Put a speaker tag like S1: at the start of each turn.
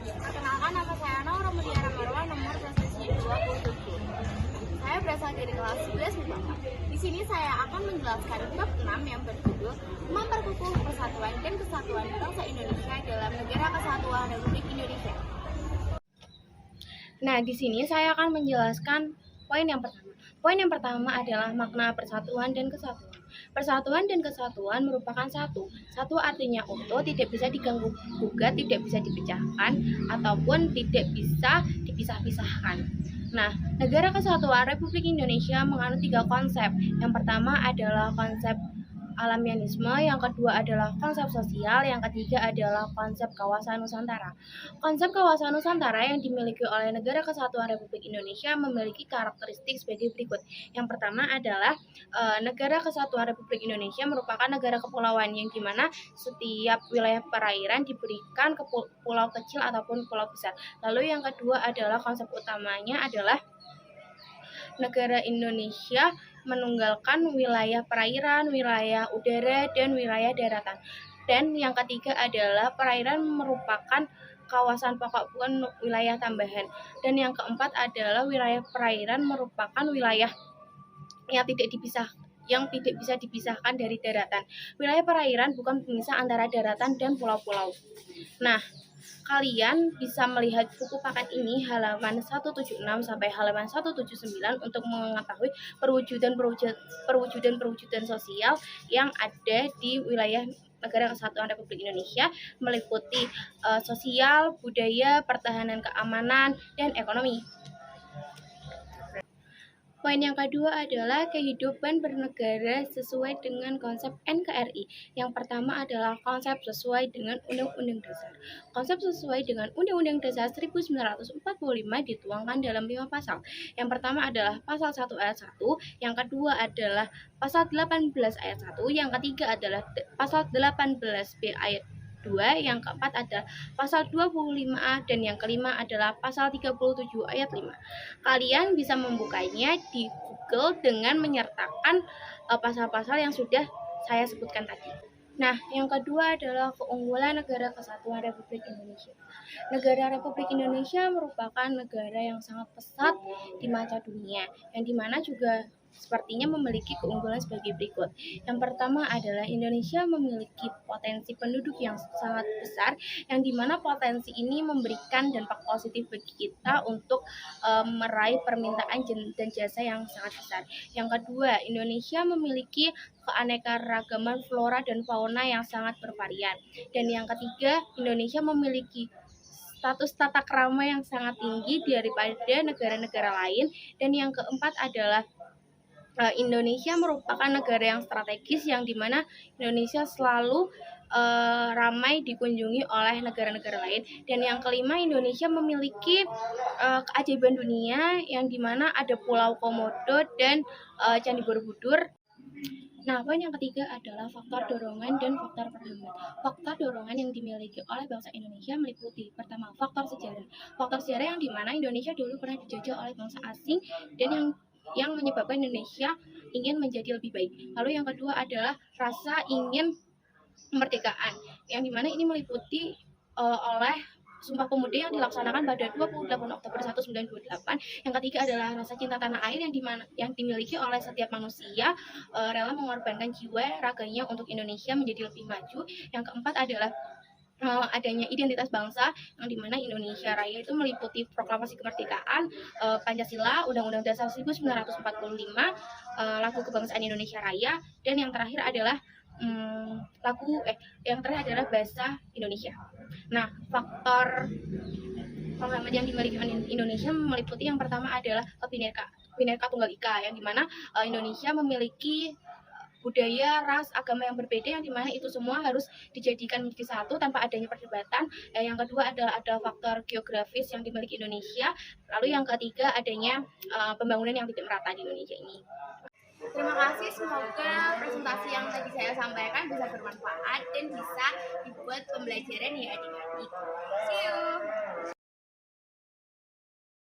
S1: Perkenalkan, nama saya Naura Mutiara Marwa, nomor sesi 27. Saya berasal dari kelas 11 MIPA 4. Di sini saya akan menjelaskan bab 6 yang berjudul Memperkukuh Persatuan dan Kesatuan Bangsa Indonesia dalam Negara Kesatuan Republik Indonesia.
S2: Nah, di sini saya akan menjelaskan poin yang pertama. Poin yang pertama adalah makna persatuan dan kesatuan. Persatuan dan kesatuan merupakan satu. Satu artinya utuh, tidak bisa diganggu gugat, tidak bisa dipecahkan, ataupun tidak bisa dipisah-pisahkan. Nah, Negara Kesatuan Republik Indonesia menganut 3 konsep. Yang pertama adalah konsep alamianisme, yang kedua adalah konsep sosial, yang ketiga adalah konsep kawasan Nusantara. Konsep kawasan Nusantara yang dimiliki oleh Negara Kesatuan Republik Indonesia memiliki karakteristik sebagai berikut. Yang pertama adalah Negara Kesatuan Republik Indonesia merupakan negara kepulauan yang dimana setiap wilayah perairan diberikan ke pulau kecil ataupun pulau besar. Lalu yang kedua adalah konsep utamanya adalah negara Indonesia menunggalkan wilayah perairan, wilayah udara, dan wilayah daratan. Dan yang ketiga adalah perairan merupakan kawasan pokok, bukan wilayah tambahan. Dan yang keempat adalah wilayah perairan merupakan wilayah yang tidak bisa dipisahkan dari daratan. Wilayah perairan bukan pemisah antara daratan dan pulau-pulau. Nah, kalian bisa melihat buku paket ini halaman 176 sampai halaman 179 untuk mengetahui perwujudan sosial yang ada di wilayah Negara Kesatuan Republik Indonesia, meliputi sosial, budaya, pertahanan keamanan, dan ekonomi. Poin yang kedua adalah kehidupan bernegara sesuai dengan konsep NKRI. Yang pertama adalah konsep sesuai dengan Undang-Undang Dasar. Konsep sesuai dengan Undang-Undang Dasar 1945 dituangkan dalam 5 pasal. Yang pertama adalah pasal 1 ayat 1, yang kedua adalah pasal 18 ayat 1, yang ketiga adalah pasal 18B ayat 2, yang keempat adalah pasal 25A, dan yang kelima adalah pasal 37 ayat 5. Kalian bisa membukanya di Google dengan menyertakan pasal-pasal yang sudah saya sebutkan tadi. Nah, yang kedua adalah keunggulan Negara Kesatuan Republik Indonesia. Negara Republik Indonesia merupakan negara yang sangat pesat di mata dunia, yang dimana juga sepertinya memiliki keunggulan sebagai berikut. Yang pertama adalah Indonesia memiliki potensi penduduk yang sangat besar, yang dimana potensi ini memberikan dampak positif bagi kita untuk meraih permintaan dan jasa yang sangat besar. Yang kedua, Indonesia memiliki keanekaragaman flora dan fauna yang sangat bervarian. Dan yang ketiga, Indonesia memiliki status tata krama yang sangat tinggi daripada negara-negara lain. Dan yang keempat adalah Indonesia merupakan negara yang strategis, yang dimana Indonesia selalu ramai dikunjungi oleh negara-negara lain. Dan yang kelima, Indonesia memiliki keajaiban dunia, yang dimana ada Pulau Komodo dan Candi Borobudur. Nah, poin yang ketiga adalah faktor dorongan dan faktor penghambat. Faktor dorongan yang dimiliki oleh bangsa Indonesia meliputi pertama, faktor sejarah. Faktor sejarah yang dimana Indonesia dulu pernah dijajah oleh bangsa asing, dan yang menyebabkan Indonesia ingin menjadi lebih baik. Lalu yang kedua adalah rasa ingin kemerdekaan, yang dimana ini meliputi oleh Sumpah Pemuda yang dilaksanakan pada 28 Oktober 1928. Yang ketiga adalah rasa cinta tanah air yang dimiliki oleh setiap manusia, rela mengorbankan jiwa raganya untuk Indonesia menjadi lebih maju. Yang keempat adalah adanya identitas bangsa, yang dimana Indonesia Raya itu meliputi proklamasi kemerdekaan, Pancasila, Undang-Undang Dasar 1945, lagu kebangsaan Indonesia Raya, dan yang terakhir adalah bahasa Indonesia. Nah, faktor penghambat yang dimiliki Indonesia meliputi yang pertama adalah Bhinneka Tunggal Ika, yang dimana Indonesia memiliki budaya, ras, agama yang berbeda, yang dimana itu semua harus dijadikan menjadi satu tanpa adanya perdebatan. Yang kedua adalah ada faktor geografis yang dimiliki Indonesia. Lalu yang ketiga adanya pembangunan yang tidak merata di Indonesia ini.
S1: Terima kasih, semoga presentasi yang tadi saya sampaikan bisa bermanfaat dan bisa dibuat pembelajaran ya adik-adik. See you!